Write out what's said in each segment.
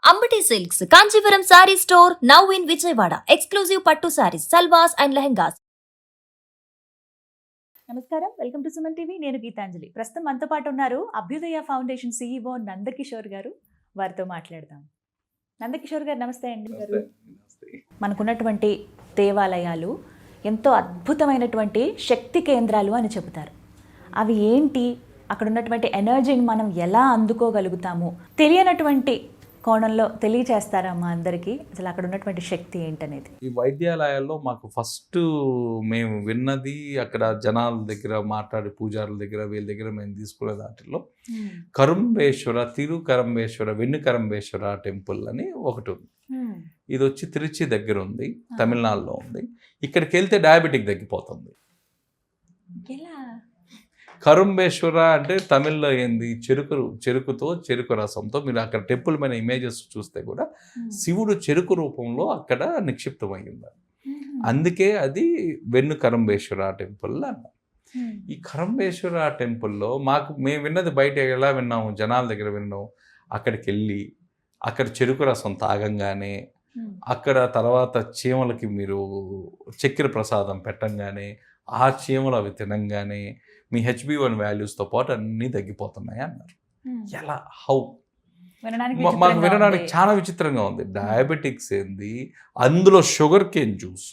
Ambati Silks, Kanchipuram Saree Store, now in Vijayawada. Exclusive Pattu Sarees, Salwas and Lehengas. నమస్కారం, welcome to Suman TV. నేను గీతాంజలి. ప్రస్తుతం మనతో పాటు ఉన్నారు అభ్యుదయ ఫౌండేషన్ CEO నందకిషోర్ గారు. వారితో మాట్లాడదాం. నందకిషోర్ గారు నమస్తే అండి. మనకున్నటువంటి దేవాలయాలు ఎంతో అద్భుతమైనటువంటి శక్తి కేంద్రాలు అని చెబుతారు. అవి ఏంటి, అక్కడ ఉన్నటువంటి ఎనర్జీని మనం ఎలా అందుకోగలుగుతాము, తెలియనటువంటి కోణంలో తెలియచేస్తారా మా అందరికీ అసలు అక్కడ ఉన్నటువంటి శక్తి ఏంటనేది? ఈ వైద్యాలయాల్లో మాకు ఫస్ట్ మేము విన్నది అక్కడ జనాల దగ్గర మాట్లాడి పూజారుల దగ్గర వీళ్ళ దగ్గర మేము తీసుకునే దాంట్లో కరంబేశ్వర తిరుకరంబేశ్వర వెన్నుకరంబేశ్వర టెంపుల్ అని ఒకటి ఉంది. ఇది వచ్చి తిరుచి దగ్గర ఉంది, తమిళనాడులో ఉంది. ఇక్కడికి వెళ్తే డయాబెటిక్ తగ్గిపోతుంది. కరంబేశ్వర అంటే తమిళ్లో ఏంది, చెరుకుతో చెరుకు రసంతో. మీరు అక్కడ టెంపుల్ పైన ఇమేజెస్ చూస్తే కూడా శివుడు చెరుకు రూపంలో అక్కడ నిక్షిప్తమైంది. అందుకే అది వెన్ను కరంబేశ్వర టెంపుల్ అన్నారు. ఈ కరంబేశ్వర టెంపుల్లో మేము విన్నది బయట ఎలా విన్నాము, జనాల దగ్గర విన్నాము. అక్కడికి వెళ్ళి అక్కడ చెరుకు రసం తాగంగానే, అక్కడ తర్వాత చీమలకి మీరు చక్కెర ప్రసాదం పెట్టంగానే, ఆ చీమలు అవి తినంగానే మీ HB1 వాల్యూస్తో పాటు అన్నీ తగ్గిపోతున్నాయి అన్నారు. ఎలా, హౌ? మాకు వినడానికి చాలా విచిత్రంగా ఉంది. డయాబెటిక్స్ ఏంది, అందులో షుగర్ కేన్ జ్యూస్,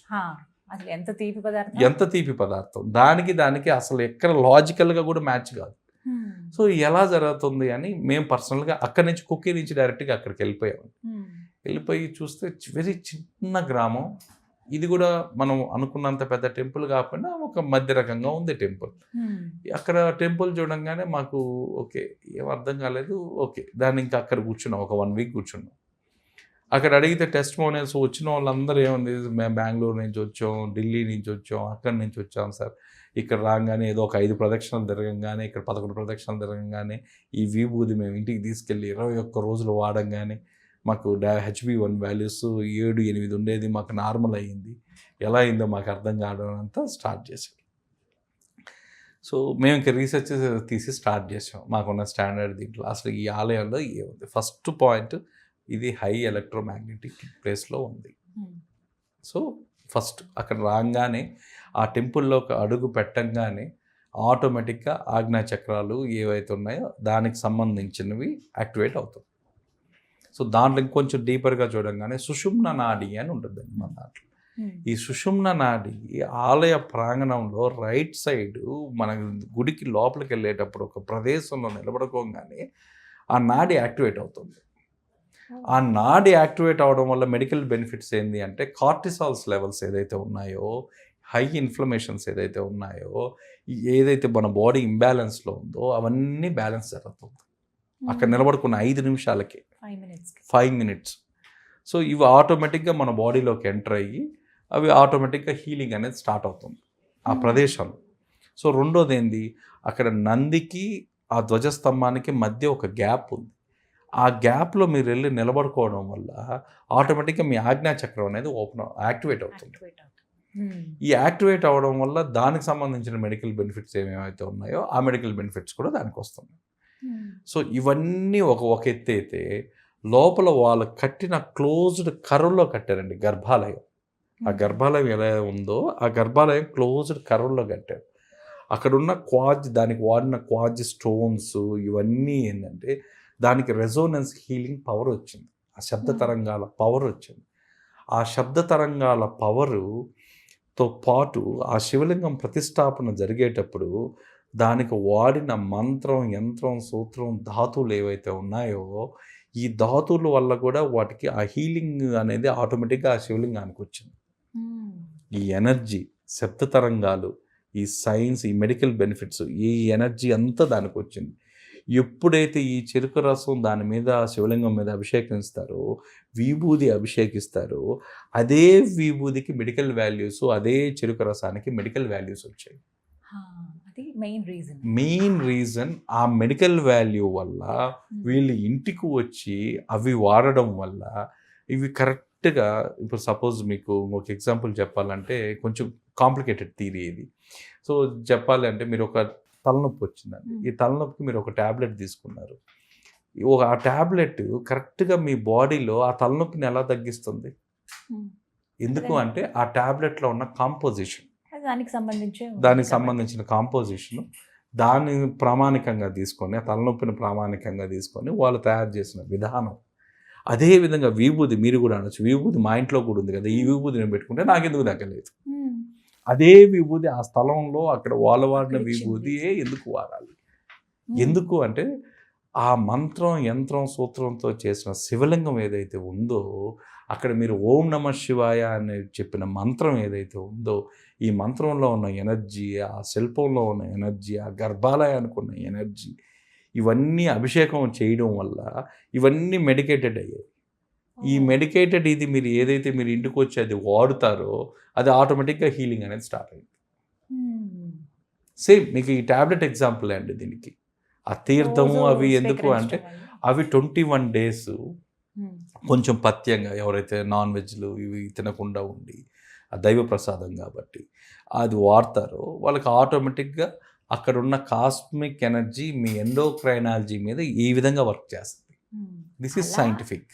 ఎంత తీపి పదార్థం, దానికి అసలు ఎక్కడ లాజికల్గా కూడా మ్యాచ్ కాదు. సో ఎలా జరుగుతుంది అని మేము పర్సనల్గా అక్కడి నుంచి కుక్కీ నుంచి డైరెక్ట్గా అక్కడికి వెళ్ళిపోయి చూస్తే వెరీ చిన్న గ్రామం. ఇది కూడా మనం అనుకున్నంత పెద్ద టెంపుల్ కాకుండా ఒక మధ్య రకంగా ఉంది టెంపుల్. అక్కడ టెంపుల్ చూడంగానే మాకు ఓకే, ఏం అర్థం కాలేదు. ఓకే, దాన్ని ఇంకా అక్కడ కూర్చున్నాం, ఒక 1 వీక్ కూర్చున్నాం. అక్కడ అడిగితే టెస్ట్ మోనియల్స్ వచ్చిన వాళ్ళందరూ ఏముంది, మేము బెంగళూరు నుంచి వచ్చాం, ఢిల్లీ నుంచి వచ్చాం, అక్కడి నుంచి వచ్చాం సార్. ఇక్కడ రాగానే ఏదో ఒక 5 ప్రదక్షిణలు తిరగంగానే, ఇక్కడ 11 ప్రదక్షిణలు తిరగంగానే, ఈ విభూది మేము ఇంటికి తీసుకెళ్ళి 21 రోజులు వాడంగానే మాకు HB1 వాల్యూస్ 7-8 ఉండేది, మాకు నార్మల్ అయ్యింది. ఎలా అయిందో మాకు అర్థం కావడం అంతా స్టార్ట్ చేసాం. సో మేము ఇంకా రీసెర్చ్ తీసి స్టార్ట్ చేసాం మాకున్న స్టాండర్డ్ దీంట్లో. అసలు ఈ ఆలయంలో ఏముంది, ఫస్ట్ పాయింట్ ఇది హై ఎలక్ట్రోమాగ్నెటిక్ ప్లేస్లో ఉంది. సో ఫస్ట్ అక్కడ రాగానే ఆ టెంపుల్లో ఒక అడుగు పెట్టంగానే ఆటోమేటిక్గా ఆజ్ఞా చక్రాలు ఏవైతే ఉన్నాయో దానికి సంబంధించినవి యాక్టివేట్ అవుతాయి. సో దాంట్లో ఇంకొంచెం డీపర్గా చూడంగానే సుషుమ్న నాడి అని ఉంటుందండి మన దాంట్లో. ఈ సుషుమ్న నాడి ఆలయ ప్రాంగణంలో రైట్ సైడ్ మన గుడికి లోపలికి వెళ్ళేటప్పుడు ఒక ప్రదేశంలో నిలబడుకోగానే ఆ నాడి యాక్టివేట్ అవుతుంది. ఆ నాడి యాక్టివేట్ అవడం వల్ల మెడికల్ బెనిఫిట్స్ ఏంటి అంటే, కార్టిసాల్స్ లెవెల్స్ ఏదైతే ఉన్నాయో, హై ఇన్ఫ్లమేషన్స్ ఏదైతే ఉన్నాయో, ఏదైతే మన బాడీ ఇంబ్యాలెన్స్లో ఉందో అవన్నీ బ్యాలెన్స్ జరుగుతుంది అక్కడ నిలబడుకున్న 5 నిమిషాలకి, 5 మినిట్స్. సో ఇవి ఆటోమేటిక్గా మన బాడీలోకి ఎంటర్ అయ్యి అవి ఆటోమేటిక్గా హీలింగ్ అనేది స్టార్ట్ అవుతుంది ఆ ప్రదేశంలో. సో రెండోది ఏంది, అక్కడ నందికి ఆ ధ్వజస్తంభానికి మధ్య ఒక గ్యాప్ ఉంది. ఆ గ్యాప్లో మీరు వెళ్ళి నిలబడుకోవడం వల్ల ఆటోమేటిక్గా మీ ఆజ్ఞాచక్రం అనేది యాక్టివేట్ అవుతుంది. ఈ యాక్టివేట్ అవ్వడం వల్ల దానికి సంబంధించిన మెడికల్ బెనిఫిట్స్ ఏమేమైతే ఉన్నాయో ఆ మెడికల్ బెనిఫిట్స్ కూడా దానికి వస్తున్నాయి. సో ఇవన్నీ ఒక ఎత్తు అయితే, లోపల వాళ్ళు కట్టిన క్లోజ్డ్ కర్వ్లో కట్టారండి గర్భాలయం. ఆ గర్భాలయం ఎలా ఉందో ఆ గర్భాలయం క్లోజ్డ్ కర్వ్లో కట్టారు. అక్కడున్న దానికి వాడిన క్వాజ్ స్టోన్స్ ఇవన్నీ ఏంటంటే దానికి రెజోనెన్స్ హీలింగ్ పవర్ వచ్చింది. ఆ శబ్ద తరంగాల పవర్ వచ్చింది. ఆ శబ్ద తరంగాల పవరుతో పాటు ఆ శివలింగం ప్రతిష్టాపన జరిగేటప్పుడు దానికి వాడిన మంత్రం, యంత్రం, సూత్రం, ధాతువులు ఏవైతే ఉన్నాయో ఈ ధాతువుల వల్ల కూడా వాటికి ఆ హీలింగ్ అనేది ఆటోమేటిక్గా ఆ శివలింగానికి వచ్చింది. ఈ ఎనర్జీ, శబ్ద తరంగాలు, ఈ సైన్స్, ఈ మెడికల్ బెనిఫిట్స్, ఈ ఎనర్జీ అంతా దానికి వచ్చింది. ఎప్పుడైతే ఈ చెరుకు రసం దాని మీద శివలింగం మీద అభిషేకిస్తారో, విభూది అభిషేకిస్తారో, అదే విభూదికి మెడికల్ వాల్యూస్, అదే చెరుకు రసానికి మెడికల్ వాల్యూస్ వచ్చాయి. మెయిన్ రీజన్ ఆ మెడికల్ వాల్యూ వల్ల వీళ్ళు ఇంటికి వచ్చి అవి వాడడం వల్ల ఇవి కరెక్ట్గా. ఇప్పుడు సపోజ్ మీకు ఒక ఎగ్జాంపుల్ చెప్పాలంటే, కొంచెం కాంప్లికేటెడ్ థియరీ ఇది. సో చెప్పాలి అంటే, మీరు ఒక తలనొప్పి వచ్చిందండి, ఈ తలనొప్పికి మీరు ఒక ట్యాబ్లెట్ తీసుకున్నారు, ఆ ట్యాబ్లెట్ కరెక్ట్గా మీ బాడీలో ఆ తలనొప్పిని ఎలా తగ్గిస్తుంది? ఎందుకు అంటే ఆ ట్యాబ్లెట్లో ఉన్న కాంపోజిషన్, దానికి సంబంధించిన కాంపోజిషన్, దాన్ని ప్రామాణికంగా తీసుకొని, ఆ తలనొప్పిని ప్రామాణికంగా తీసుకొని వాళ్ళు తయారు చేసిన విధానం. అదే విధంగా విభూది మీరు కూడా అనొచ్చు, విభూది మా ఇంట్లో కూడా ఉంది కదా, ఈ విభూది నేను పెట్టుకుంటే నాకెందుకు తగ్గలేదు? అదే విభూది ఆ స్థలంలో అక్కడ వాళ్ళు వాడిన విభూదియే ఎందుకు వాడాలి? ఎందుకు అంటే ఆ మంత్రం, యంత్రం, సూత్రంతో చేసిన శివలింగం ఏదైతే ఉందో, అక్కడ మీరు ఓం నమ శివాయ అని చెప్పిన మంత్రం ఏదైతే ఉందో, ఈ మంత్రంలో ఉన్న ఎనర్జీ, ఆ శిల్పంలో ఉన్న ఎనర్జీ, ఆ గర్భాలయానికి ఉన్న ఎనర్జీ, ఇవన్నీ అభిషేకం చేయడం వల్ల ఇవన్నీ మెడికేటెడ్ అయ్యాయి. ఈ మెడికేటెడ్ ఇది మీరు ఏదైతే మీరు ఇంటికి వచ్చి అది వాడుతారో అది ఆటోమేటిక్గా హీలింగ్ అనేది స్టార్ట్ అయింది. సేమ్ మీకు ఈ ట్యాబ్లెట్ ఎగ్జాంపుల్ అండి దీనికి. ఆ తీర్థము అవి ఎందుకు అంటే అవి 21 days కొంచెం పథ్యంగా ఎవరైతే నాన్ వెజ్లు ఇవి తినకుండా ఉండి ఆ దైవ ప్రసాదం కాబట్టి అది వాడతారో వాళ్ళకి ఆటోమేటిక్గా అక్కడ ఉన్న కాస్మిక్ ఎనర్జీ మీ ఎండోక్రైనాలజీ మీద ఈ విధంగా వర్క్ చేస్తుంది. This is scientific.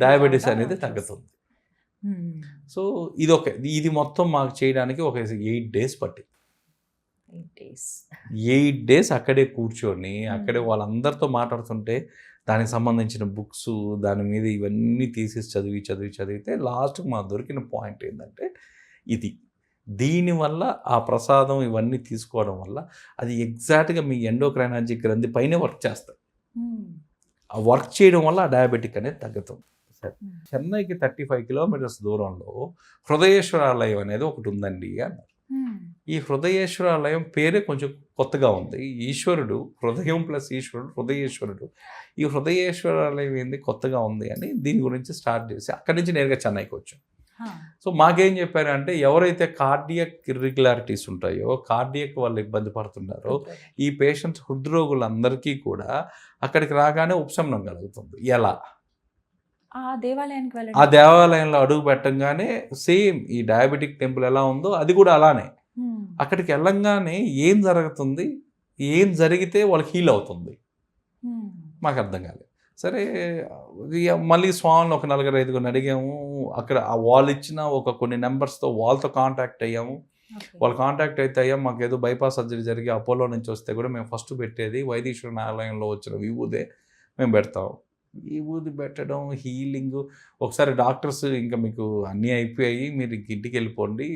డయాబెటీస్ అనేది తగ్గుతుంది. సో ఇది మొత్తం మాకు చేయడానికి ఒక 8 days పట్టింది. 8 days అక్కడే కూర్చొని అక్కడే వాళ్ళందరితో మాట్లాడుతుంటే దానికి సంబంధించిన బుక్స్ దాని మీద ఇవన్నీ తీసేసి చదివితే లాస్ట్కి మాకు దొరికిన పాయింట్ ఏంటంటే దీనివల్ల ఆ ప్రసాదం ఇవన్నీ తీసుకోవడం వల్ల అది ఎగ్జాక్ట్గా మీ ఎండోక్రైనాలజీ గ్రంథి పైనే వర్క్ చేస్తుంది. ఆ వర్క్ చేయడం వల్ల ఆ డయాబెటిక్ అనేది తగ్గుతుంది. చెన్నైకి 35 kilometers దూరంలో హృదయేశ్వరాలయం అనేది ఒకటి ఉందండి అన్నారు. ఈ హృదయేశ్వరాలయం పేరే కొంచెం కొత్తగా ఉంది. ఈశ్వరుడు హృదయం ప్లస్ ఈశ్వరుడు హృదయేశ్వరుడు. ఈ హృదయేశ్వరాలయం ఏంది కొత్తగా ఉంది అని దీని గురించి స్టార్ట్ చేసి అక్కడి నుంచి నేరుగా చెన్నైకి వచ్చాం. సో మాకేం చెప్పారంటే ఎవరైతే కార్డియక్ ఇర్రెగ్యులారిటీస్ ఉంటాయో, కార్డియక్ వాళ్ళు ఇబ్బంది పడుతున్నారో, ఈ పేషెంట్స్ హృద్రోగులందరికీ కూడా అక్కడికి రాగానే ఉపశమనం కలుగుతుంది. ఎలా? ఆ దేవాలయంలో అడుగు పెట్టంగానే సేమ్ ఈ డయాబెటిక్ టెంపుల్ ఎలా ఉందో అది కూడా అలానే. అక్కడికి వెళ్ళంగానే ఏం జరుగుతుంది, ఏం జరిగితే వాళ్ళకి హీల్ అవుతుంది మాకు అర్థం కాలేదు. సరే మళ్ళీ స్వామిని ఒక 4-5 అడిగాము. అక్కడ వాళ్ళు ఇచ్చిన కొన్ని నెంబర్స్తో వాళ్ళతో కాంటాక్ట్ అయ్యాము. వాళ్ళు కాంటాక్ట్ అయితే అయ్యాము. మాకు ఏదో బైపాస్ సర్జరీ జరిగి అపోలో నుంచి వస్తే కూడా మేము ఫస్ట్ పెట్టేది వైదీశ్వర ఆలయంలో వచ్చిన విభూదే మేము పెడతాం. విభూది పెట్టడం, హీలింగ్. ఒకసారి డాక్టర్స్ ఇంకా మీకు అన్నీ అయిపోయాయి మీరు ఇంటికి వెళ్ళిపోండి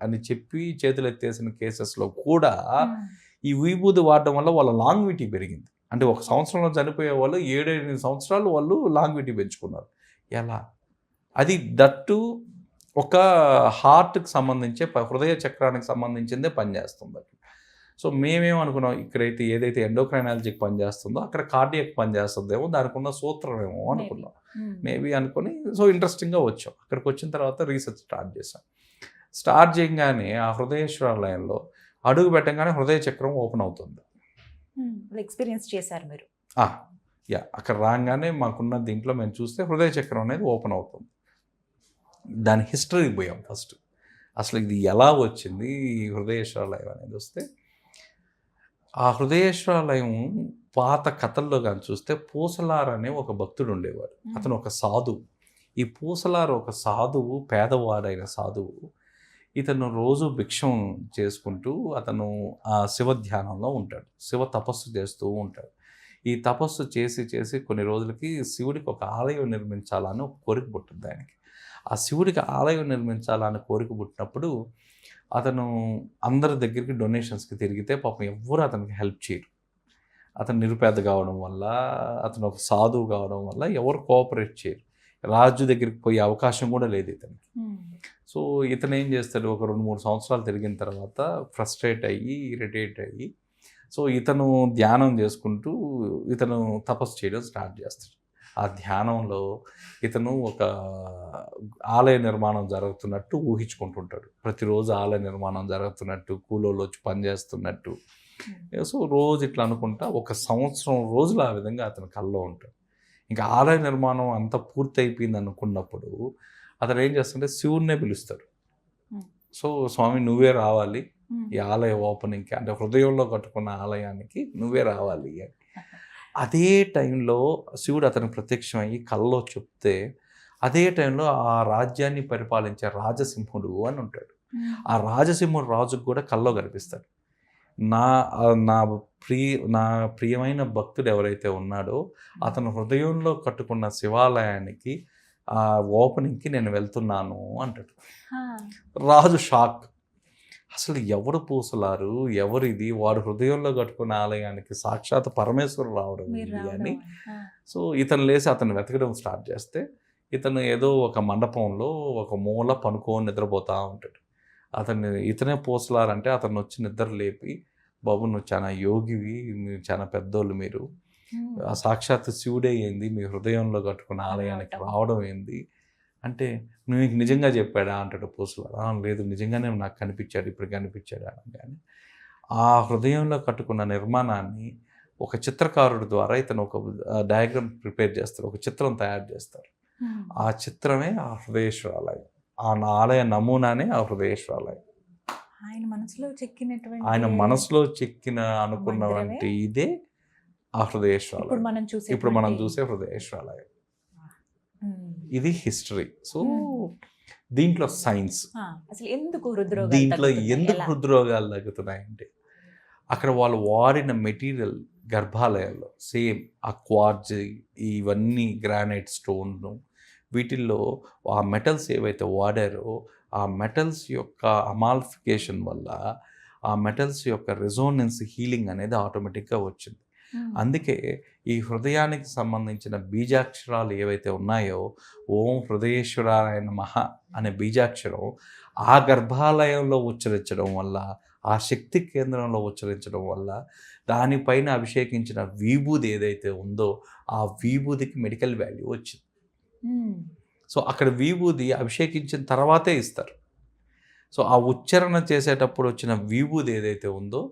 అని చెప్పి చేతులు ఎత్తేసిన కేసెస్లో కూడా ఈ విభూది వాడడం వల్ల వాళ్ళ లాంగ్విటీ పెరిగింది. అంటే 1 సంవత్సరంలో చనిపోయే వాళ్ళు 7-8 సంవత్సరాలు వాళ్ళు లాంగ్విటీ పెంచుకున్నారు. ఎలా? అది దట్టు ఒక హార్ట్కి సంబంధించే హృదయ చక్రానికి సంబంధించిందే పనిచేస్తుంది. సో మేమేమనుకున్నాం, ఇక్కడైతే ఏదైతే ఎండోక్రైనాలజీకి పనిచేస్తుందో అక్కడ కార్డియక్ పనిచేస్తుందేమో, దానికి ఉన్న సూత్రమేమో అనుకున్నాం. మేబీ అనుకుని సో ఇంట్రెస్టింగ్గా వచ్చాం. అక్కడికి వచ్చిన తర్వాత రీసెర్చ్ స్టార్ట్ చేసాం. స్టార్ట్ చేయగానే ఆ హృదయేశ్వరాలయంలో అడుగు పెట్టగానే హృదయ చక్రం ఓపెన్ అవుతుంది. ఎక్స్పీరియన్స్ చేశారు మీరు? అక్కడ రాగానే మాకున్న దీంట్లో మేము చూస్తే హృదయ చక్రం అనేది ఓపెన్ అవుతుంది. దాని హిస్టరీ పోయాం ఫస్ట్. అసలు ఇది ఎలా వచ్చింది ఈ హృదయేశ్వరాలయం అనేది వస్తే, ఆ హృదయేశ్వరాలయం పాత కథల్లో కానీ చూస్తే పూసలార్ అనే ఒక భక్తుడు ఉండేవాడు. అతను ఒక సాధువు. ఈ పూసలార్ ఒక సాధువు, పేదవాడైన సాధువు. ఇతను రోజు భిక్షం చేసుకుంటూ అతను ఆ శివ ధ్యానంలో ఉంటాడు, శివ తపస్సు చేస్తూ ఉంటాడు. ఈ తపస్సు చేసి కొన్ని రోజులకి శివుడికి ఒక ఆలయం నిర్మించాలని ఒక కోరిక పుట్టింది ఆయనకి. ఆ శివుడికి ఆలయం నిర్మించాలని కోరిక పుట్టినప్పుడు అతను అందరి దగ్గరికి డొనేషన్స్కి తిరిగితే పాపం ఎవ్వరూ అతనికి హెల్ప్ చేయరు. అతను నిరుపేద కావడం వల్ల, అతను ఒక సాధువు కావడం వల్ల ఎవరు కోఆపరేట్ చేయరు. రాజు దగ్గరికి పోయే అవకాశం కూడా లేదు ఇతనికి. సో ఇతను ఏం చేస్తాడు, ఒక 2-3 సంవత్సరాలు తిరిగిన తర్వాత ఫ్రస్ట్రేట్ అయ్యి, ఇరిటేట్ అయ్యి, సో ఇతను ధ్యానం చేసుకుంటూ ఇతను తపస్సు చేయడం స్టార్ట్ చేస్తాడు. ఆ ధ్యానంలో ఇతను ఒక ఆలయ నిర్మాణం జరుగుతున్నట్టు ఊహించుకుంటుంటాడు. ప్రతిరోజు ఆలయ నిర్మాణం జరుగుతున్నట్టు, కూలోళ్ళు వచ్చి పనిచేస్తున్నట్టు. సో రోజు ఇట్లా అనుకుంటా 1 సంవత్సరం రోజులు ఆ విధంగా అతను కల్లో ఉంటాడు. ఇంకా ఆలయ నిర్మాణం అంతా పూర్తి అయిపోయింది అనుకున్నప్పుడు అతను ఏం చేస్తుంటే శివుడినే పిలుస్తాడు. సో స్వామి నువ్వే రావాలి ఈ ఆలయ ఓపెనింగ్కి, అంటే హృదయంలో కట్టుకున్న ఆలయానికి నువ్వే రావాలి అని. అదే టైంలో శివుడు అతనికి ప్రత్యక్షమయ్యి కల్లో చెప్తే అదే టైంలో ఆ రాజ్యాన్ని పరిపాలించే రాజసింహుడు అని ఉంటాడు. ఆ రాజసింహుడు రాజుకు కూడా కల్లో కనిపిస్తాడు. నా నా నా ప్రియమైన భక్తుడు ఎవరైతే ఉన్నాడో అతను హృదయంలో కట్టుకున్న శివాలయానికి ఆ ఓపెనింగ్కి నేను వెళ్తున్నాను అంటాడు. రాజు షాక్. అసలు ఎవరు పూసలారు, ఎవరిది, వాడు హృదయంలో కట్టుకున్న ఆలయానికి సాక్షాత్ పరమేశ్వరుడు రావడం ఇది అని. సో ఇతను లేచి అతను వెతకడం స్టార్ట్ చేస్తే ఇతను ఏదో ఒక మండపంలో ఒక మూల పనుకొని నిద్రపోతూ ఉంటాడు. ఇతనే పూసలారంటే అతను వచ్చి నిద్ర లేపి, బాబు నువ్వు చాలా యోగివి, మీరు చాలా పెద్దోళ్ళు, మీరు ఆ సాక్షాత్ శివుడే ఏంది మీ హృదయంలో కట్టుకున్న ఆలయానికి రావడం ఏంది అంటే, మీకు నిజంగా చెప్పాడా అంటాడు పూసలారు. లేదు, నిజంగానే నాకు కనిపించాడు, ఇప్పుడు కనిపించాడు అనగానే ఆ హృదయంలో కట్టుకున్న నిర్మాణాన్ని ఒక చిత్రకారుడి ద్వారా ఇతను ఒక డయాగ్రామ్ ప్రిపేర్ చేస్తారు, ఒక చిత్రం తయారు చేస్తారు. ఆ చిత్రమే ఆ హృదయేశ్వర ఆలయం, ఆ ఆలయ నమూనానే ఆ హృదయేశ్వర ఆలయం. ఆయన మనసులో చెక్కిన అనుకున్నటువంటి ఇదే ఆ హృదయేశ్వర ఆలయం. ఇప్పుడు మనం చూసే హృదయేశ్వర ఆలయం. ఇది హిస్టరీ. సో దీంట్లో సైన్స్, దీంట్లో ఎందుకు హృద్రోగాలు తగ్గుతున్నాయంటే అక్కడ వాళ్ళు వాడిన మెటీరియల్ గర్భాలయాల్లో సేమ్ ఆ క్వార్జ్, ఇవన్నీ గ్రానైట్ స్టోన్, వీటిల్లో ఆ మెటల్స్ ఏవైతే వాడారో ఆ మెటల్స్ యొక్క అమాల్ఫికేషన్ వల్ల ఆ మెటల్స్ యొక్క రెజోనెన్స్ హీలింగ్ అనేది ఆటోమేటిక్గా వచ్చింది. అందుకే ఈ హృదయానికి సంబంధించిన బీజాక్షరాలు ఏవైతే ఉన్నాయో, ఓం హృదయేశ్వరాయ నమః అనే బీజాక్షరం ఆ గర్భాలయంలో ఉచ్చరించడం వల్ల, ఆ శక్తి కేంద్రంలో ఉచ్చరించడం వల్ల, దానిపైన అభిషేకించిన విభూది ఏదైతే ఉందో ఆ విభూదికి మెడికల్ వాల్యూ వచ్చింది. సో అక్కడ విభూది అభిషేకించిన తర్వాతే ఇస్తారు. సో ఆ ఉచ్చారణ చేసేటప్పుడు వచ్చిన విభూది ఏదైతే ఉందో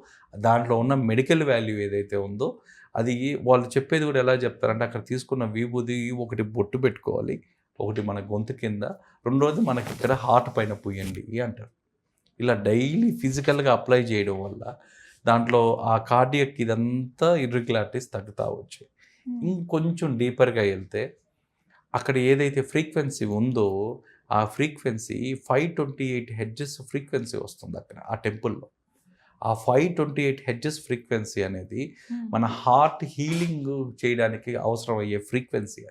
దాంట్లో ఉన్న మెడికల్ వాల్యూ ఏదైతే ఉందో అది వాళ్ళు చెప్పేది కూడా ఎలా చెప్తారంటే, అక్కడ తీసుకున్న విభూది ఒకటి బొట్టు పెట్టుకోవాలి, ఒకటి మన గొంతు కింద, రెండోది మనకి ఇక్కడ హార్ట్ పైన పూయండి అంటారు. ఇలా డైలీ ఫిజికల్గా అప్లై చేయడం వల్ల దాంట్లో ఆ కార్డియక్ ఇదంతా ఇర్రెగ్యులారిటీస్ తగ్గుతూ వచ్చాయి. ఇంకొంచెం డీపర్గా వెళ్తే అక్కడ ఏదైతే ఫ్రీక్వెన్సీ ఉందో ఆ ఫ్రీక్వెన్సీ 528 హెడ్జెస్ ఫ్రీక్వెన్సీ వస్తుంది అక్కడ ఆ టెంపుల్లో. ఆ 528 హెడ్జెస్ ఫ్రీక్వెన్సీ అనేది మన హార్ట్ హీలింగ్ చేయడానికి అవసరమయ్యే ఫ్రీక్వెన్సీ.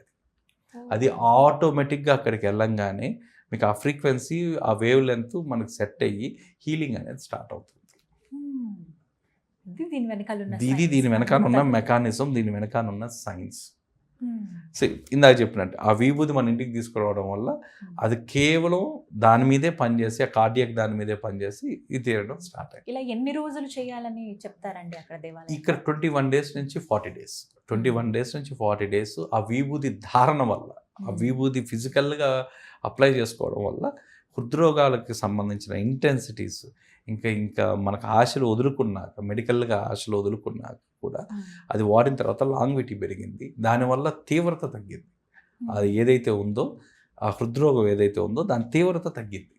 అది ఆటోమేటిక్గా అక్కడికి వెళ్ళంగానే మీకు ఆ ఫ్రీక్వెన్సీ, ఆ వేవ్ లెంత్ మనకు సెట్ అయ్యి హీలింగ్ అనేది స్టార్ట్ అవుతుంది. దీని వెనకాల ఉన్న మెకానిజం, దీని వెనకాల ఉన్న సైన్స్. ఇందాక చెప్పినట్టు ఆ విభూది మన ఇంటికి తీసుకురావడం వల్ల అది కేవలం దాని మీదే పనిచేసి, ఆ కార్డియక్ దాని మీదే పనిచేసి ఇది తీరడం స్టార్ట్ అయ్యింది. ఇలా ఎన్ని రోజులు చేయాలని చెప్తారండి అక్కడ దేవాలయం? ఇక్కడ 21 డేస్ నుంచి 40 డేస్, 21 డేస్ నుంచి 40 డేస్ ఆ విభూది ధారణ వల్ల, ఆ విభూది ఫిజికల్గా అప్లై చేసుకోవడం వల్ల హృద్రోగాలకు సంబంధించిన ఇంటెన్సిటీస్, ఇంకా మనకు ఆశలు వదులుకున్నాక, మెడికల్గా ఆశలు వదులుకున్నాక కూడా అది వాడిన తర్వాత లాంగ్విటీ పెరిగింది, దానివల్ల తీవ్రత తగ్గింది. అది ఏదైతే ఉందో ఆ హృద్రోగం ఏదైతే ఉందో దాని తీవ్రత తగ్గింది.